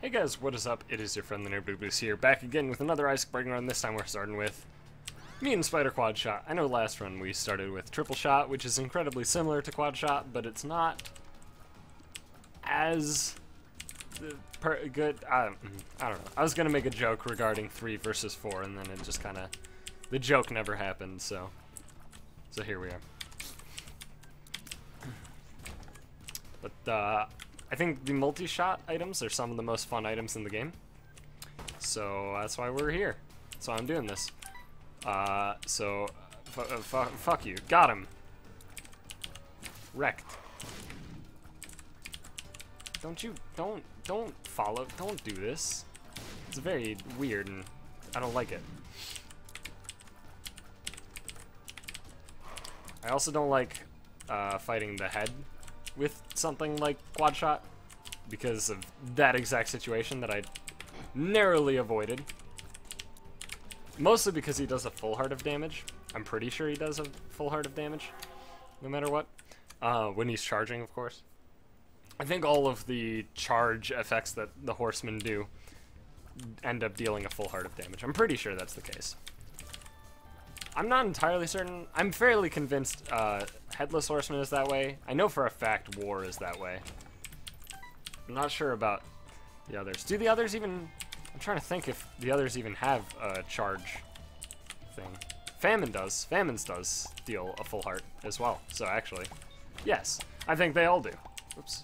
Hey guys, what is up? It is your friend the Nerd Blue Blues here, back again with another Isaac Breaking Run. This time we're starting with me and Spider Quad Shot. I know last run we started with Triple Shot, which is incredibly similar to Quad Shot, but it's not as good. I don't know. I was gonna make a joke regarding 3 versus 4, and then it just kind of, the joke never happened. So here we are. But I think the multi-shot items are some of the most fun items in the game, so that's why we're here. So I'm doing this. Fuck you. Got him. Wrecked. Don't follow. Don't do this. It's very weird, and I don't like it. I also don't like fighting the head with something like Quad Shot because of that exact situation that I narrowly avoided. Mostly because he does a full heart of damage. I'm pretty sure he does a full heart of damage, no matter what. When he's charging, of course. I think all of the charge effects that the horsemen do end up dealing a full heart of damage. I'm pretty sure that's the case. I'm not entirely certain. I'm fairly convinced Headless Horseman is that way. I know for a fact War is that way. I'm not sure about the others. Do the others even... I'm trying to think if the others even have a charge thing. Famine does. Famines does deal a full heart as well. So actually, yes. I think they all do. Oops.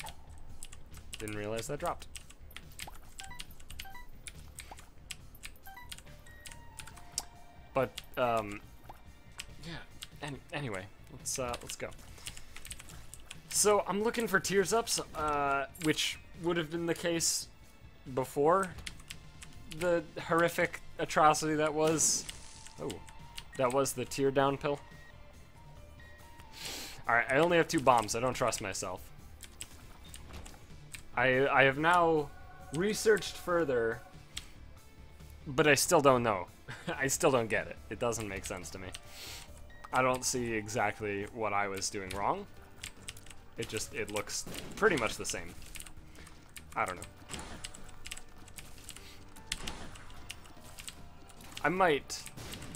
Didn't realize that dropped. But, yeah. Anyway, let's go. So I'm looking for tears ups, which would have been the case before the horrific atrocity that was. Oh, that was the tear down pill. All right, I only have 2 bombs. I don't trust myself. I have now researched further, but I still don't know. I still don't get it. It doesn't make sense to me. I don't see exactly what I was doing wrong. It looks pretty much the same. I don't know. I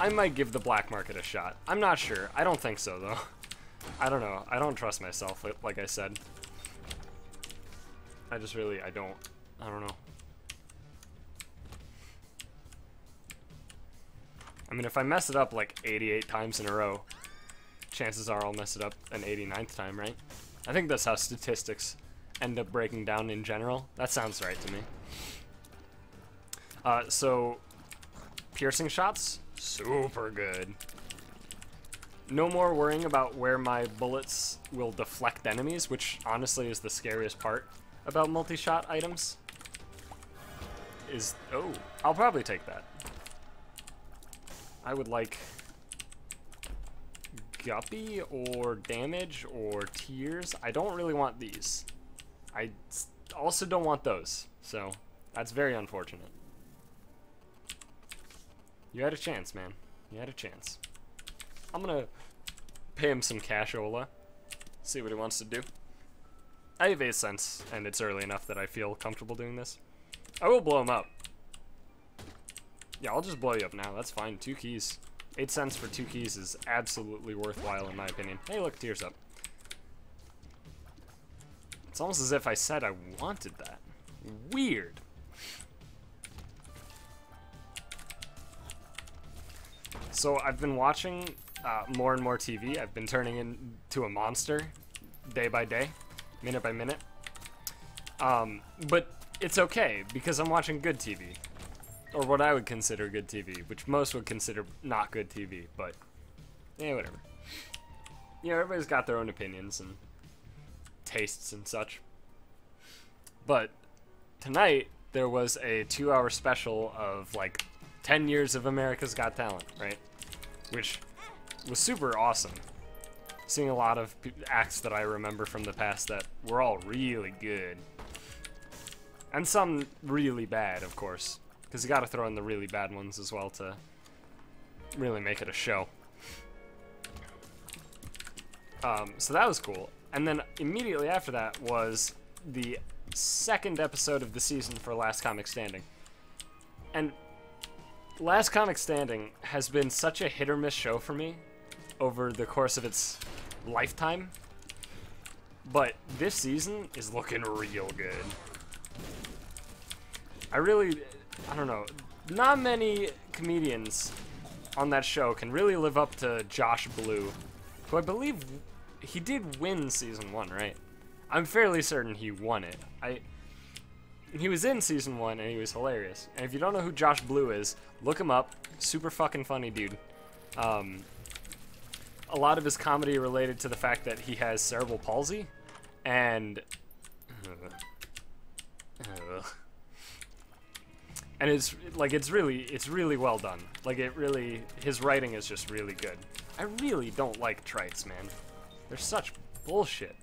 might give the black market a shot. I'm not sure. I don't think so though. I don't know. I don't trust myself, like I said. I don't know. I mean, if I mess it up like 88 times in a row, chances are I'll mess it up an 89th time, right? I think that's how statistics end up breaking down in general. That sounds right to me. So, piercing shots, super good. No more worrying about where my bullets will deflect enemies, which honestly is the scariest part about multi-shot items. Oh, I'll probably take that. I would like Guppy or damage or tears. I don't really want these. I also don't want those, so that's very unfortunate. You had a chance, man. You had a chance. I'm gonna pay him some cashola, see what he wants to do. I have 8 cents, and it's early enough that I feel comfortable doing this. I will blow him up. Yeah, I'll just blow you up now. That's fine. 2 keys. 8 cents for 2 keys is absolutely worthwhile in my opinion. Hey, look, tears up. It's almost as if I said I wanted that. Weird. So I've been watching more and more TV. I've been turning into a monster day by day, minute by minute. But it's okay because I'm watching good TV. Or what I would consider good TV, which most would consider not good TV, but yeah, whatever. You know, everybody's got their own opinions and tastes and such. But tonight, there was a 2-hour special of like 10 years of America's Got Talent, right? Which was super awesome. Seeing a lot of acts that I remember from the past that were all really good. And some really bad, of course. Because you gotta throw in the really bad ones as well to really make it a show. So that was cool. And then immediately after that was the second episode of the season for Last Comic Standing. And Last Comic Standing has been such a hit or miss show for me over the course of its lifetime. But this season is looking real good. I don't know, not many comedians on that show can really live up to Josh Blue, who I believe he did win season 1, right? I'm fairly certain he won it. He was in season 1 and he was hilarious. And if you don't know who Josh Blue is, look him up. Super fucking funny dude. A lot of his comedy related to the fact that he has cerebral palsy, and and it's really well done. Like, his writing is just really good. I really don't like Trites, man. They're such bullshit.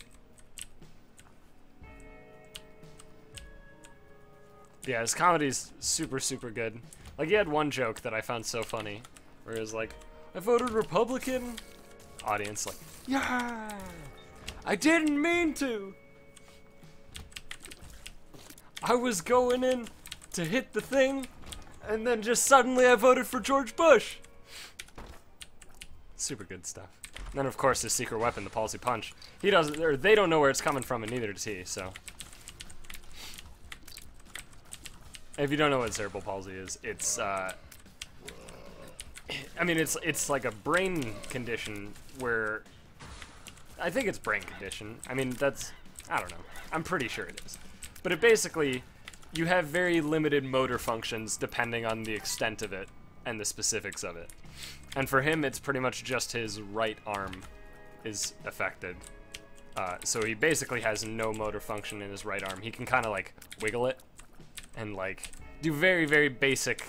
Yeah, his comedy's super, super good. Like, he had one joke that I found so funny, where he was like, I voted Republican. Audience like, yeah, I didn't mean to. I was going in to hit the thing, and then just suddenly I voted for George Bush. Super good stuff. And then, of course, his secret weapon, the palsy punch. He doesn't, or they don't know where it's coming from, and neither does he, so. If you don't know what cerebral palsy is, it's, I mean, it's like a brain condition where, I think it's brain condition. I mean, I don't know. I'm pretty sure it is. But it basically, you have very limited motor functions depending on the extent of it and the specifics of it. And for him, it's pretty much just his right arm is affected. So he basically has no motor function in his right arm. He can kind of like wiggle it and like do very, very basic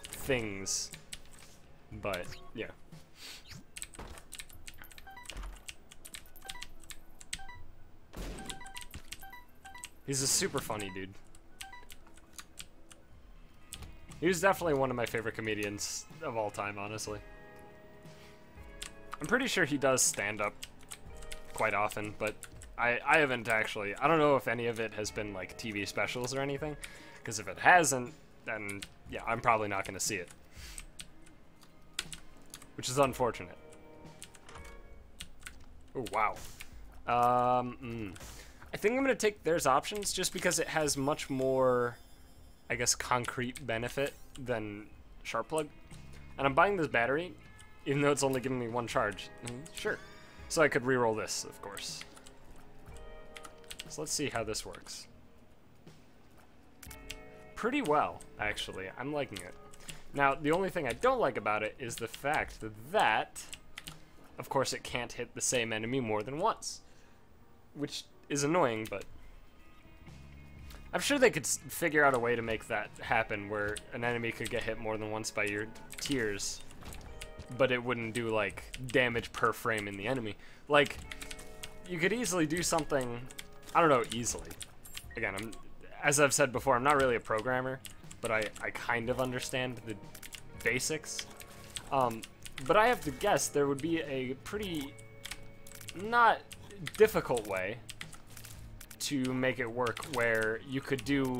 things. But yeah. He's a super funny dude. He was definitely one of my favorite comedians of all time, honestly. I'm pretty sure he does stand up quite often, but I haven't actually. I don't know if any of it has been like TV specials or anything, because if it hasn't, then yeah, I'm probably not going to see it. Which is unfortunate. Oh, wow. I think I'm going to take There's Options just because it has much more, I guess, concrete benefit than Sharp Plug. And I'm buying this battery, even though it's only giving me one charge. Sure. So I could reroll this, of course. So let's see how this works. Pretty well, actually. I'm liking it. Now, the only thing I don't like about it is the fact that, of course, it can't hit the same enemy more than once. Which is annoying, but I'm sure they could figure out a way to make that happen where an enemy could get hit more than once by your tears, but it wouldn't do, like, damage per frame in the enemy. Like, you could easily do something, I don't know, easily. Again, as I've said before, I'm not really a programmer, but I kind of understand the basics. But I have to guess there would be a pretty not difficult way to make it work where you could do...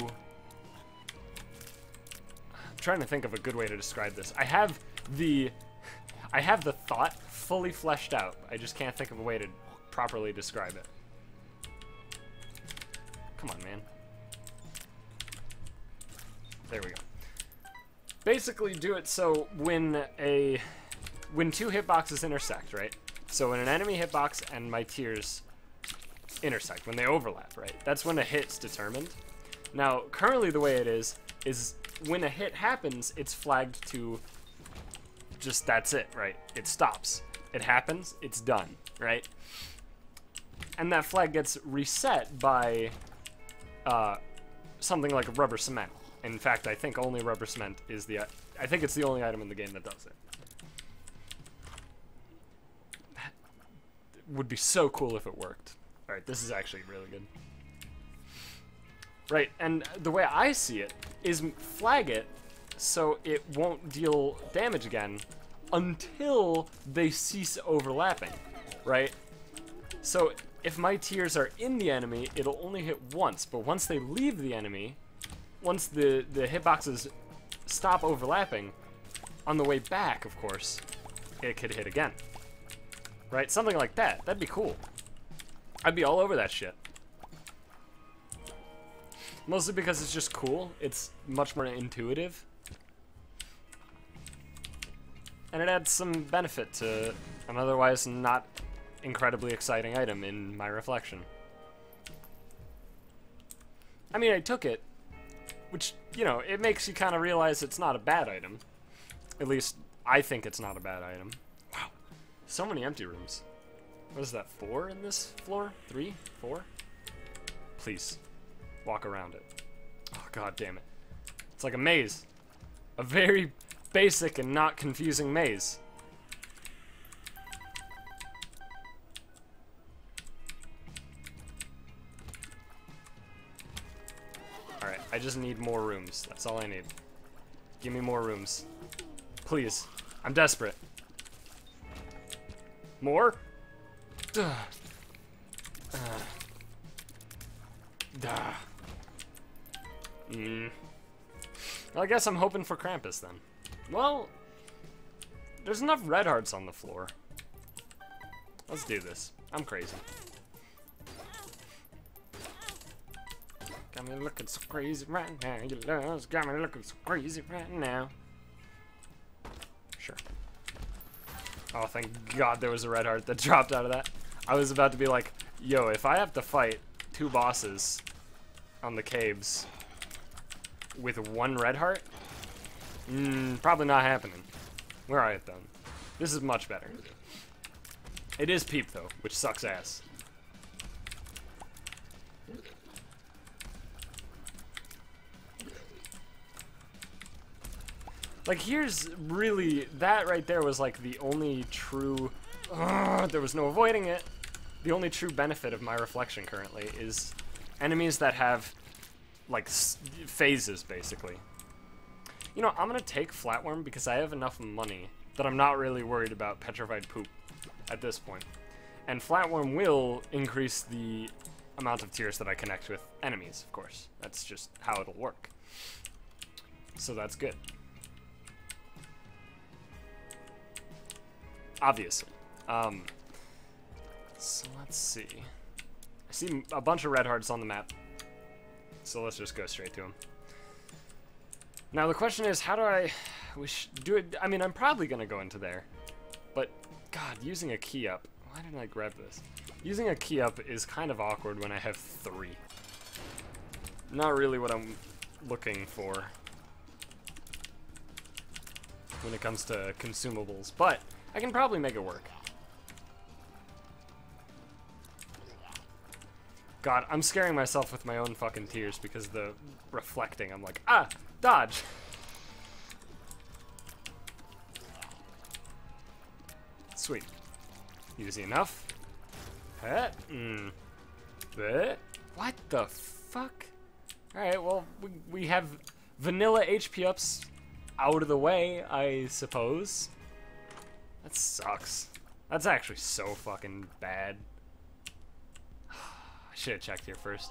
I'm trying to think of a good way to describe this. I have the thought fully fleshed out. I just can't think of a way to properly describe it. Come on, man. There we go. Basically do it so when two hitboxes intersect, right? So when an enemy hitbox and my tears intersect, when they overlap, right? That's when a hit's determined. Now, currently the way it is when a hit happens, it's flagged to just that's it, right? It stops. It happens, it's done, right? And that flag gets reset by something like a rubber cement. In fact, I think only rubber cement is I think it's the only item in the game that does it. That would be so cool if it worked. Alright, this is actually really good. Right, and the way I see it is flag it so it won't deal damage again until they cease overlapping, right? So if my tears are in the enemy, it'll only hit once. But once they leave the enemy, once the hitboxes stop overlapping, on the way back, of course, it could hit again. Right? Something like that. That'd be cool. I'd be all over that shit. Mostly because it's just cool. It's much more intuitive. And it adds some benefit to an otherwise not incredibly exciting item in my reflection. I mean, I took it, which, you know, it makes you kind of realize it's not a bad item. At least, I think it's not a bad item. Wow. So many empty rooms. What is that, 4 in this floor? 3? 4? Please, walk around it. Oh, god damn it. It's like a maze. A very basic and not confusing maze. Alright, I just need more rooms. That's all I need. Give me more rooms. Please. I'm desperate. More? Duh. Duh. Well, I guess I'm hoping for Krampus then. Well, there's enough red hearts on the floor. Let's do this. I'm crazy. Got me looking so crazy right now. Your love's got me looking so crazy right now. Sure. Oh, thank God there was a red heart that dropped out of that. I was about to be like, yo, if I have to fight 2 bosses on the caves with 1 red heart, probably not happening. We're alright then. This is much better. It is Peep though, which sucks ass. Like, here's really, that right there was like the only true, there was no avoiding it. The only true benefit of my reflection currently is enemies that have, like, phases, basically. You know, I'm gonna take Flatworm because I have enough money that I'm not really worried about Petrified Poop at this point. And Flatworm will increase the amount of tears that I connect with enemies, of course. That's just how it'll work. So that's good. Obviously. So let's see. I see a bunch of red hearts on the map. So let's just go straight to them. Now the question is, how do I do it? I mean, I'm probably gonna go into there, but God, using a key up. Why didn't I grab this? Using a key up is kind of awkward when I have 3. Not really what I'm looking for when it comes to consumables, but I can probably make it work. God, I'm scaring myself with my own fucking tears because the reflecting, I'm like, ah, dodge. Sweet. Easy enough. What the fuck? Alright, well, we have vanilla HP ups out of the way, I suppose. That sucks. That's actually so fucking bad. I should have checked here first.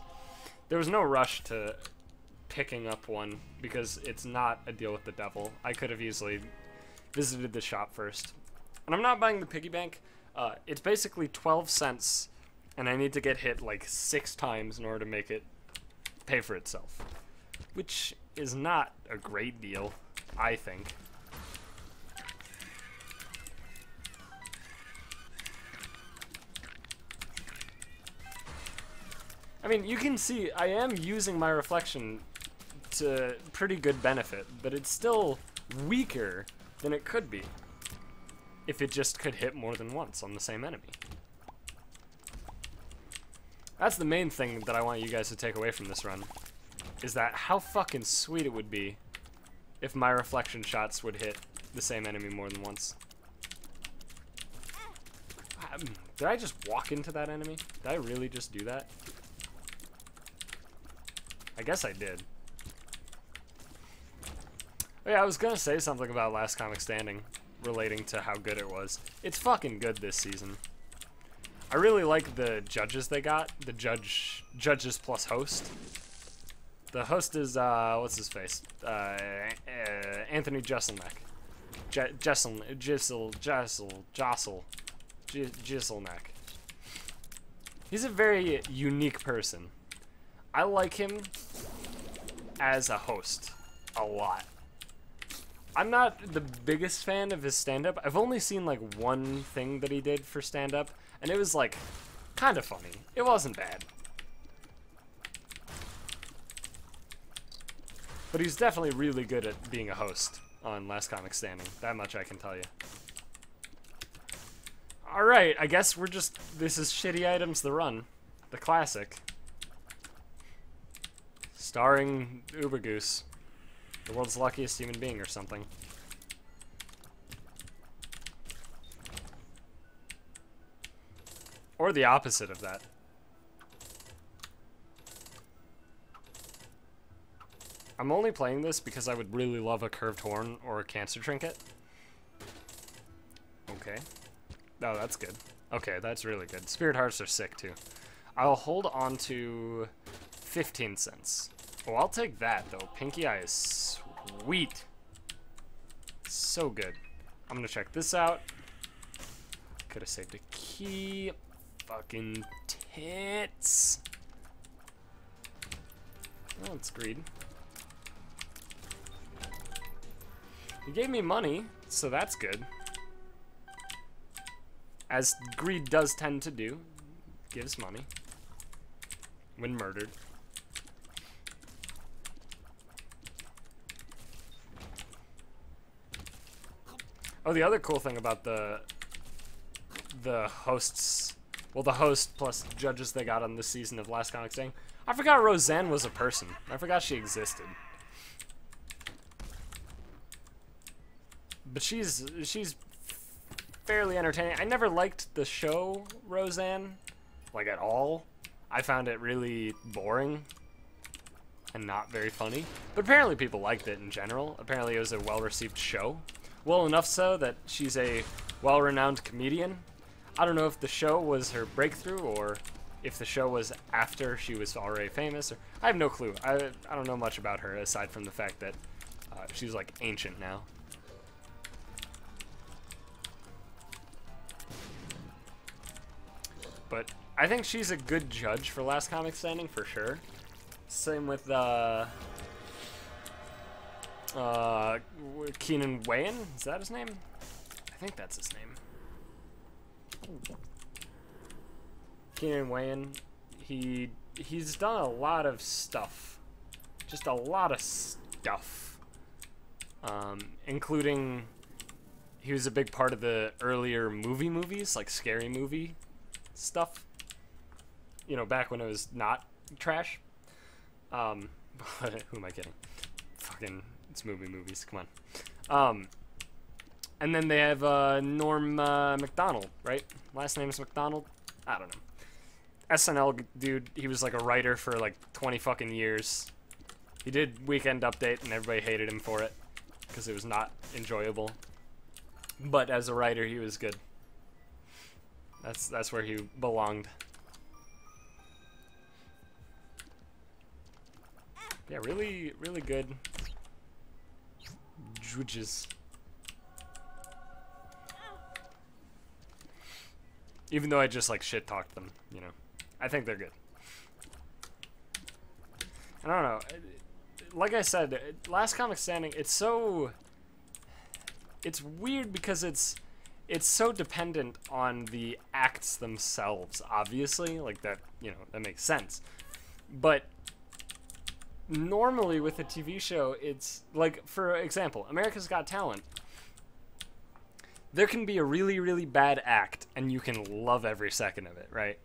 There was no rush to picking up one because it's not a deal with the devil. I could have easily visited the shop first. And I'm not buying the piggy bank. It's basically 12 cents, and I need to get hit like 6 times in order to make it pay for itself. Which is not a great deal, I think. I mean, you can see I am using my reflection to pretty good benefit, but it's still weaker than it could be if it just could hit more than once on the same enemy. That's the main thing that I want you guys to take away from this run, is that how fucking sweet it would be if my reflection shots would hit the same enemy more than once. Did I just walk into that enemy? Did I really just do that? I guess I did. Oh yeah, I was gonna say something about Last Comic Standing relating to how good it was. It's fucking good this season. I really like the judges they got. The judges plus host. The host is what's his face? Anthony Jeselnik. Jeselnik. He's a very unique person. I like him as a host a lot. I'm not the biggest fan of his stand-up. I've only seen like one thing that he did for stand-up, and it was like kind of funny. It wasn't bad. But he's definitely really good at being a host on Last Comic Standing. That much I can tell you. Alright, I guess we're just... This is Shitty Items The Run. The classic. Starring Ubergoose. The world's luckiest human being or something. Or the opposite of that. I'm only playing this because I would really love a curved horn or a cancer trinket. Okay. Oh, that's good. Okay, that's really good. Spirit hearts are sick too. I'll hold on to 15 cents. Oh, I'll take that though. Pinky Eye is sweet. So good. I'm gonna check this out. Could have saved a key. Fucking tits. Oh, it's greed. He gave me money, so that's good. As greed does tend to do. Gives money. When murdered. Oh, the other cool thing about the hosts, well, the host plus judges they got on this season of Last Comic Standing, I forgot Roseanne was a person. I forgot she existed. But she's fairly entertaining. I never liked the show Roseanne, like at all. I found it really boring and not very funny. But apparently people liked it in general. Apparently it was a well-received show. Well enough so that she's a well-renowned comedian. I don't know if the show was her breakthrough or if the show was after she was already famous. Or I have no clue. I don't know much about her aside from the fact that she's like ancient now. But I think she's a good judge for Last Comic Standing for sure. Same with Keenan Wayans, is that his name? I think that's his name. Keenan Wayans, he's done a lot of stuff. Just a lot of stuff. Including, he was a big part of the earlier movies, like Scary Movie stuff. You know, back when it was not trash. Who am I kidding? Fucking, it's movies, come on. And then they have Norm Macdonald, right? Last name is Macdonald? I don't know. SNL dude, he was like a writer for like 20 fucking years. He did Weekend Update and everybody hated him for it because it was not enjoyable. But as a writer, he was good. That's where he belonged. Yeah, really, really good judges. Even though I just like shit talked them, you know. I think they're good. I don't know. Like I said, Last Comic Standing, it's weird because it's so dependent on the acts themselves, obviously. Like that, you know, that makes sense. But normally with a TV show, it's like, for example, America's Got Talent. There can be a really, really bad act, and you can love every second of it, right?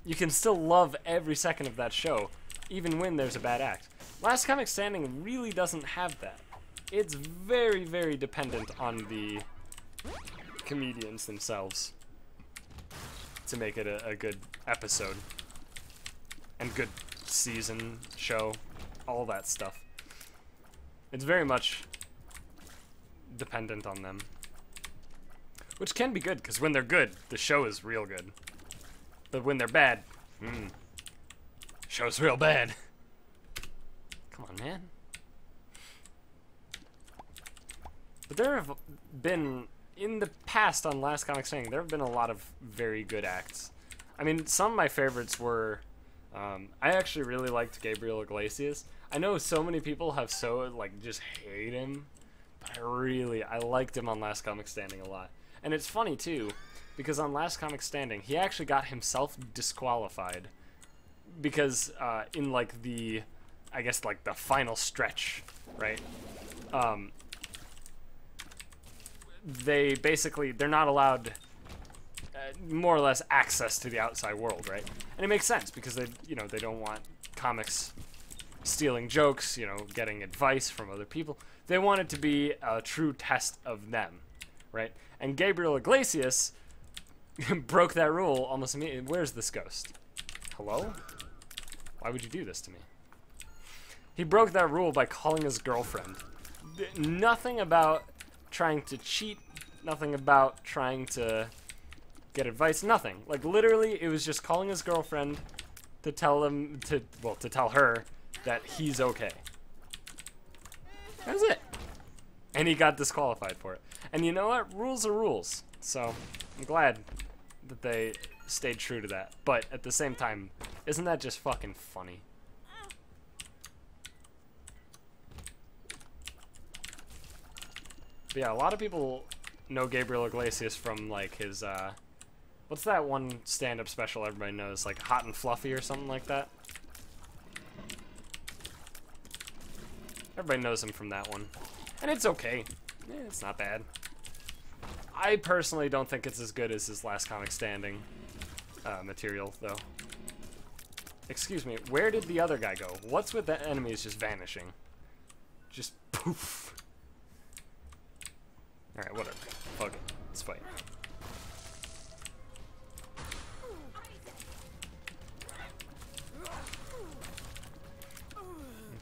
You can still love every second of that show, even when there's a bad act. Last Comic Standing really doesn't have that. It's very, very dependent on the comedians themselves to make it a good episode. And good season, show, all that stuff. It's very much dependent on them. Which can be good, because when they're good, the show is real good. But when they're bad, show's real bad. Come on, man. But there have been, in the past on Last Comic Standing, there have been a lot of very good acts. I mean, some of my favorites were, I actually really liked Gabriel Iglesias. I know so many people have just hate him, but I liked him on Last Comic Standing a lot. And it's funny, too, because on Last Comic Standing, he actually got himself disqualified. Because, in, like, the final stretch, right? They're not allowed more or less access to the outside world, right? And it makes sense because they don't want comics stealing jokes, getting advice from other people. They want it to be a true test of them, right? And Gabriel Iglesias broke that rule almost immediately. Where's this ghost? Hello? Why would you do this to me? He broke that rule by calling his girlfriend. Nothing about trying to cheat, nothing about trying to get advice, nothing. Like, literally, it was just calling his girlfriend to tell her that he's okay. That's it. And he got disqualified for it. And you know what? Rules are rules. So, I'm glad that they stayed true to that. But at the same time, isn't that just fucking funny? But yeah, a lot of people know Gabriel Iglesias from, like, his, what's that one stand-up special everybody knows? Like, Hot and Fluffy or something like that? Everybody knows him from that one. And it's okay. It's not bad. I personally don't think it's as good as his Last Comic Standing material, though. Excuse me, where did the other guy go? What's with the enemies just vanishing? Just poof. Alright, whatever. Fuck it. Let's fight.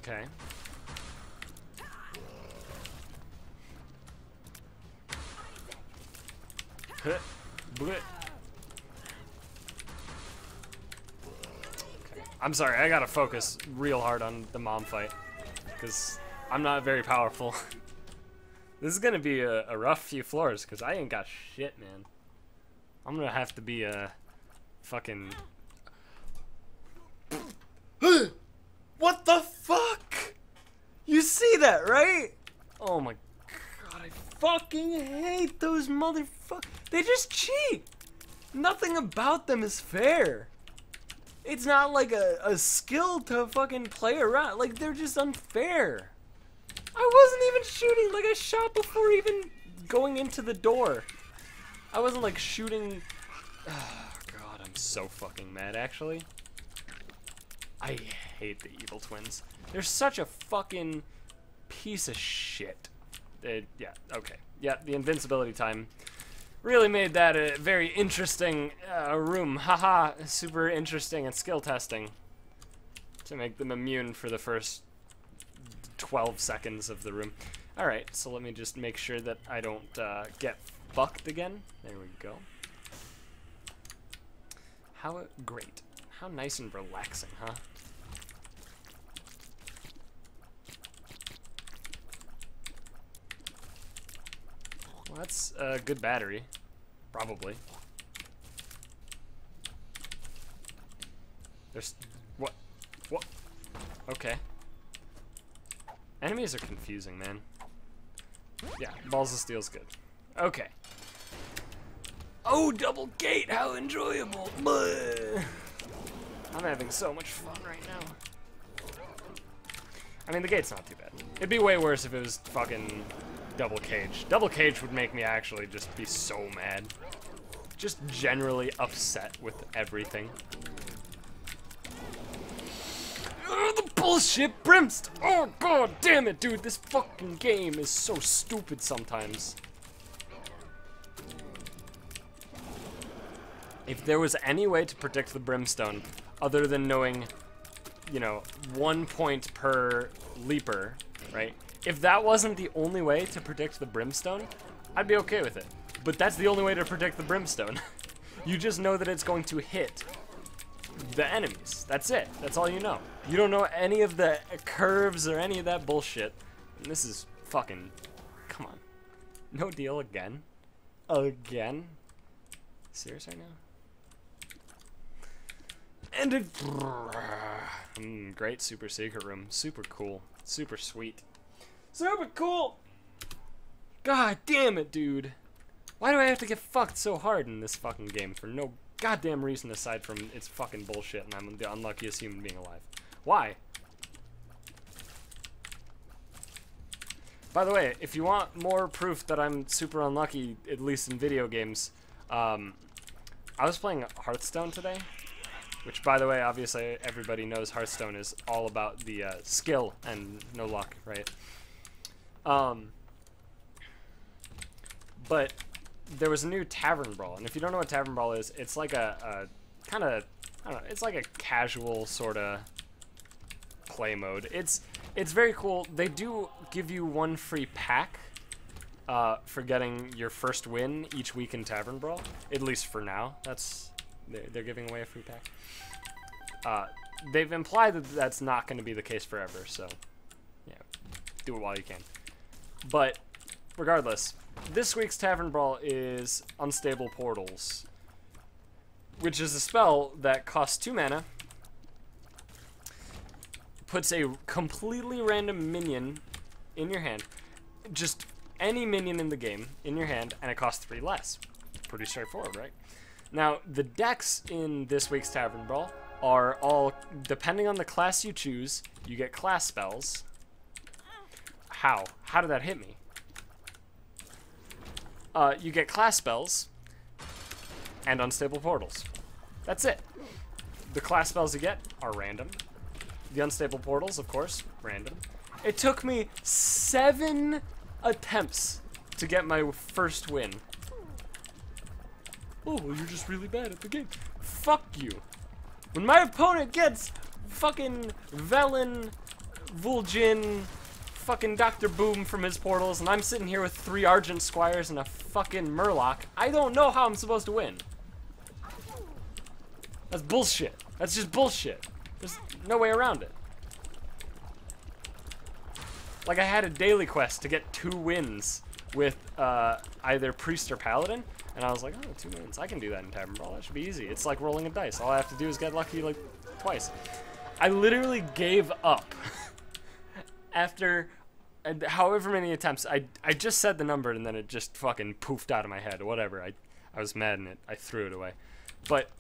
Okay. Okay. I'm sorry, I gotta focus real hard on the mom fight, because I'm not very powerful. This is gonna be a rough few floors, because I ain't got shit, man. I'm gonna have to be a fucking... What the fuck? You see that, right? Oh my god, I fucking hate those motherfuckers. They just cheat. Nothing about them is fair. It's not like a skill to fucking play around. Like, they're just unfair. I wasn't even shooting. Like, I shot before even going into the door. I wasn't, like, shooting. Oh, God, I'm so fucking mad, actually. I hate the Evil Twins. They're such a fucking piece of shit. Yeah, okay. Yeah, the invincibility time really made that a very interesting room. Haha, super interesting and skill testing. To make them immune for the first 12 seconds of the room. Alright, so let me just make sure that I don't get fucked again. There we go. How great. How nice and relaxing, huh? Well, that's a good battery. Probably. There's... What? What? Okay. Enemies are confusing, man. Yeah, Balls of Steel's good. Okay. Oh, double gate! How enjoyable! Bleh. I'm having so much fun right now. I mean, the gate's not too bad. It'd be way worse if it was fucking double cage. Double cage would make me actually just be so mad. Just generally upset with everything. The bullshit brimstone! Oh, god damn it, dude! This fucking game is so stupid sometimes. If there was any way to predict the brimstone, other than knowing, you know, 1 point per leaper, right? If that wasn't the only way to predict the brimstone, I'd be okay with it. But that's the only way to predict the brimstone. You just know that it's going to hit the enemies. That's it. That's all you know. You don't know any of the curves or any of that bullshit. And this is fucking... Come on. No deal again? Again? Serious right now? And it... great super secret room. Super cool. Super sweet. Super cool! God damn it, dude. Why do I have to get fucked so hard in this fucking game for no goddamn reason aside from it's fucking bullshit and I'm the unluckiest human being alive? Why? By the way, if you want more proof that I'm super unlucky, at least in video games, I was playing Hearthstone today, which, by the way, obviously everybody knows Hearthstone is all about the skill and no luck, right? But there was a new Tavern Brawl, and if you don't know what Tavern Brawl is, it's like a kind of, I don't know, it's like a casual sort of play mode. It's very cool. They do give you one free pack for getting your first win each week in Tavern Brawl, at least for now. They're giving away a free pack. They've implied that that's not going to be the case forever, so yeah, do it while you can. But regardless, this week's Tavern Brawl is Unstable Portals, which is a spell that costs 2 mana, puts a completely random minion in your hand, just any minion in the game in your hand, and it costs 3 less. Pretty straightforward, right? Now, the decks in this week's Tavern Brawl are all, depending on the class you choose, you get class spells. How? How did that hit me? You get class spells and unstable portals. That's it. The class spells you get are random. The unstable portals, of course, random. It took me 7 attempts to get my first win. Oh, well, you're just really bad at the game. Fuck you. When my opponent gets fucking Velen, Vol'jin, fucking Dr. Boom from his portals, and I'm sitting here with 3 Argent Squires and a fucking Murloc, I don't know how I'm supposed to win. That's bullshit. That's just bullshit. There's no way around it. Like, I had a daily quest to get 2 wins with either Priest or Paladin, and I was like, oh, 2 wins. I can do that in Tavern Brawl. That should be easy. It's like rolling a dice. All I have to do is get lucky, like, twice. I literally gave up after however many attempts. I just said the number, and then it just fucking poofed out of my head. Whatever. I was mad in it. I threw it away. But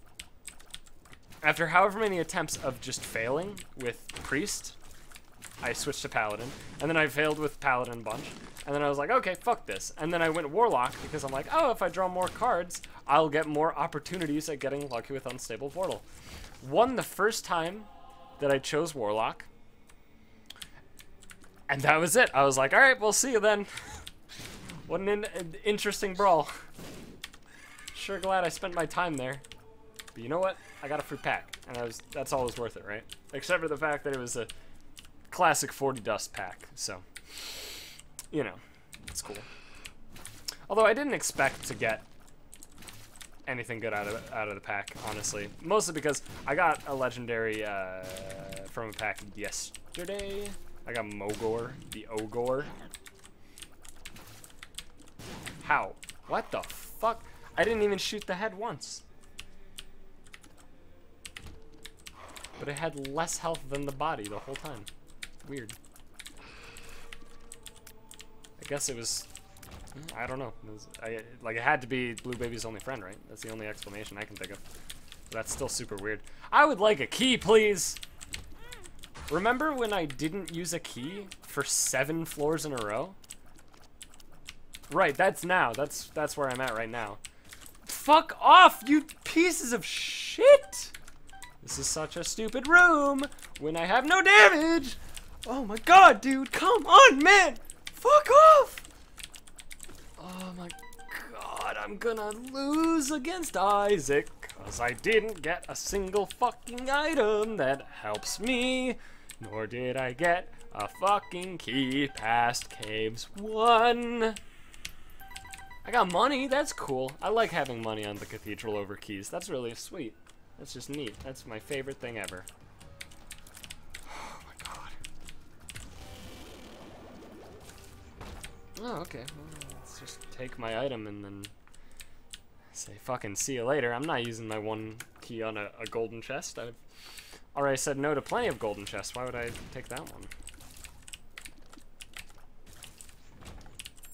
after however many attempts of just failing with Priest, I switched to Paladin, and then I failed with Paladin a bunch, and then I was like, okay, fuck this. And then I went Warlock, because I'm like, oh, if I draw more cards, I'll get more opportunities at getting lucky with Unstable Portal. Won the first time that I chose Warlock, and that was it. I was like, alright, we'll see you then. What an interesting brawl. Sure glad I spent my time there. But you know what? I got a free pack, and that's always worth it, right? Except for the fact that it was a classic 40 dust pack, so, you know, it's cool. Although I didn't expect to get anything good out of the pack, honestly. Mostly because I got a legendary from a pack yesterday. I got Mogor, the Ogor. How? What the fuck? I didn't even shoot the head once. But it had less health than the body the whole time. Weird. I guess it was, I don't know. It had to be Blue Baby's only friend, right? That's the only explanation I can think of. But that's still super weird. I would like a key, please! Remember when I didn't use a key for 7 floors in a row? Right, that's now. That's where I'm at right now. Fuck off, you pieces of shit! This is such a stupid room when I have no damage! Oh my god, dude, come on, man! Fuck off! Oh my god, I'm gonna lose against Isaac, cause I didn't get a single fucking item that helps me, nor did I get a fucking key past Caves 1. I got money. That's cool. I like having money on the cathedral over keys. That's really sweet. That's just neat. That's my favorite thing ever. Oh my god. Oh, okay. Well, let's just take my item and then say fucking see you later. I'm not using my one key on a golden chest. I've already said no to plenty of golden chests. Why would I take that one?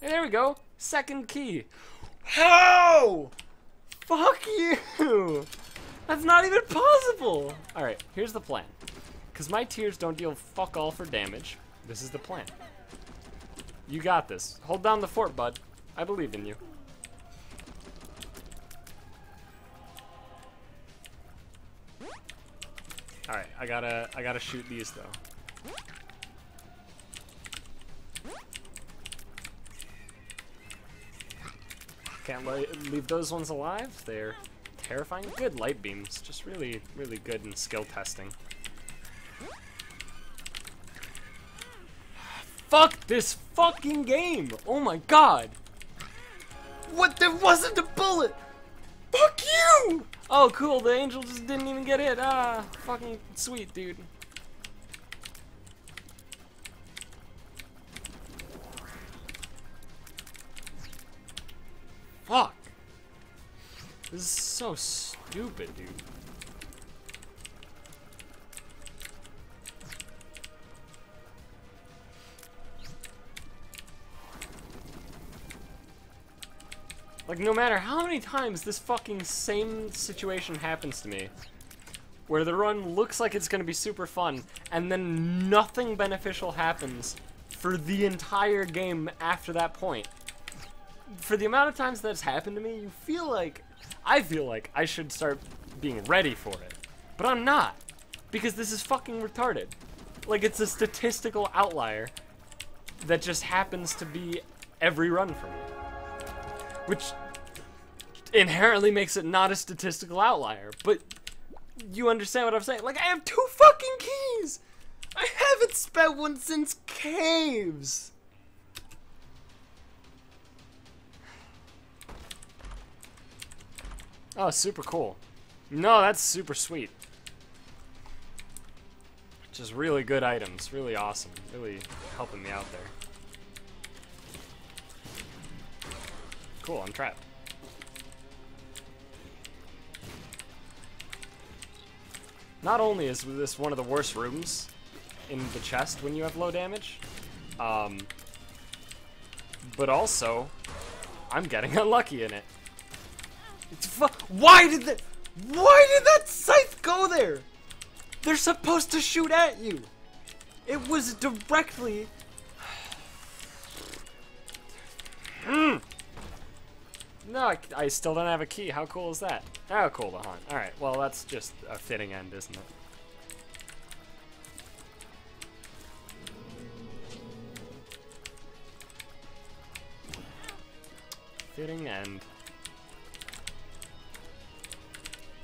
Hey, there we go. Second key. How? Fuck you. That's not even possible. Alright, here's the plan. Because my tears don't deal fuck all for damage, this is the plan. You got this. Hold down the fort, bud. I believe in you. Alright, I gotta shoot these though. Can't leave those ones alive. They're terrifying. Good light beams. Just really, really good in skill testing. Fuck this fucking game! Oh my god! What? There wasn't a bullet! Fuck you! Oh, cool. The angel just didn't even get hit. Ah, fucking sweet, dude. Fuck. This is so stupid, dude. Like, no matter how many times this fucking same situation happens to me, where the run looks like it's gonna be super fun, and then nothing beneficial happens for the entire game after that point. For the amount of times that's happened to me, I feel like I should start being ready for it. But I'm not, because this is fucking retarded. Like, it's a statistical outlier that just happens to be every run for me. Which inherently makes it not a statistical outlier, but you understand what I'm saying? Like, I have 2 fucking keys! I haven't spent one since caves! Oh, super cool. No, that's super sweet. Just really good items, really awesome, really helping me out there. Cool, I'm trapped. Not only is this one of the worst rooms in the chest when you have low damage, but also, I'm getting unlucky in it. Why did that scythe go there? They're supposed to shoot at you. It was directly. No, I still don't have a key. How cool is that? How cool to hunt. Alright, well, that's just a fitting end, isn't it? Fitting end.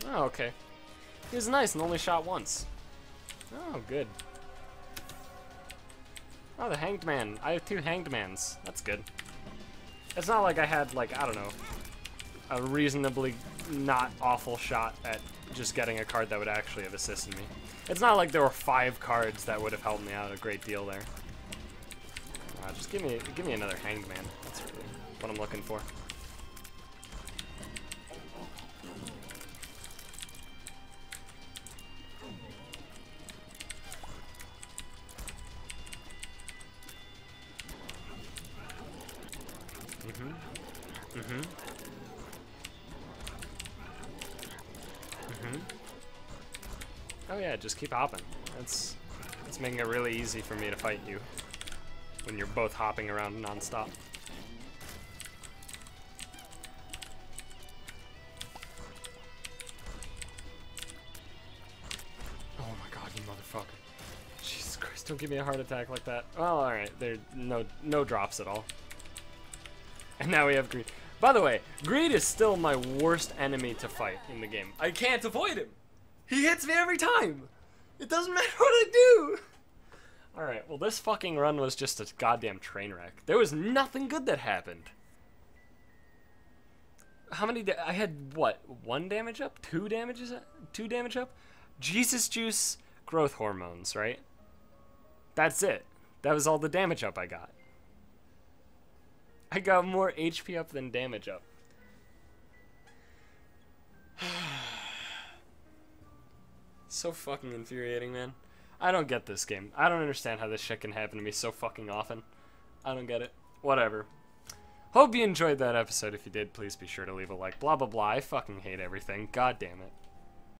Oh, okay. He was nice and only shot once. Oh, good. Oh, the hanged man. I have 2 hanged mans. That's good. It's not like I had, like, I don't know, a reasonably not awful shot at just getting a card that would actually have assisted me. It's not like there were 5 cards that would have helped me out a great deal there. Just give me another hanged man. That's really what I'm looking for. Oh yeah, just keep hopping. That's making it really easy for me to fight you when you're both hopping around non-stop. Oh my god, you motherfucker. Jesus Christ, don't give me a heart attack like that. Well, alright, there no drops at all. And now we have Greed. By the way, Greed is still my worst enemy to fight in the game. I can't avoid him. He hits me every time. It doesn't matter what I do. Alright, well this fucking run was just a goddamn train wreck. There was nothing good that happened. How many? I had what? 1 damage up? 2 damages? 2 damage up? Jesus Juice, growth hormones, right? That's it. That was all the damage up I got. I got more HP up than damage up. So fucking infuriating, man. I don't get this game. I don't understand how this shit can happen to me so fucking often. I don't get it. Whatever. Hope you enjoyed that episode. If you did, please be sure to leave a like. Blah, blah, blah. I fucking hate everything. God damn it.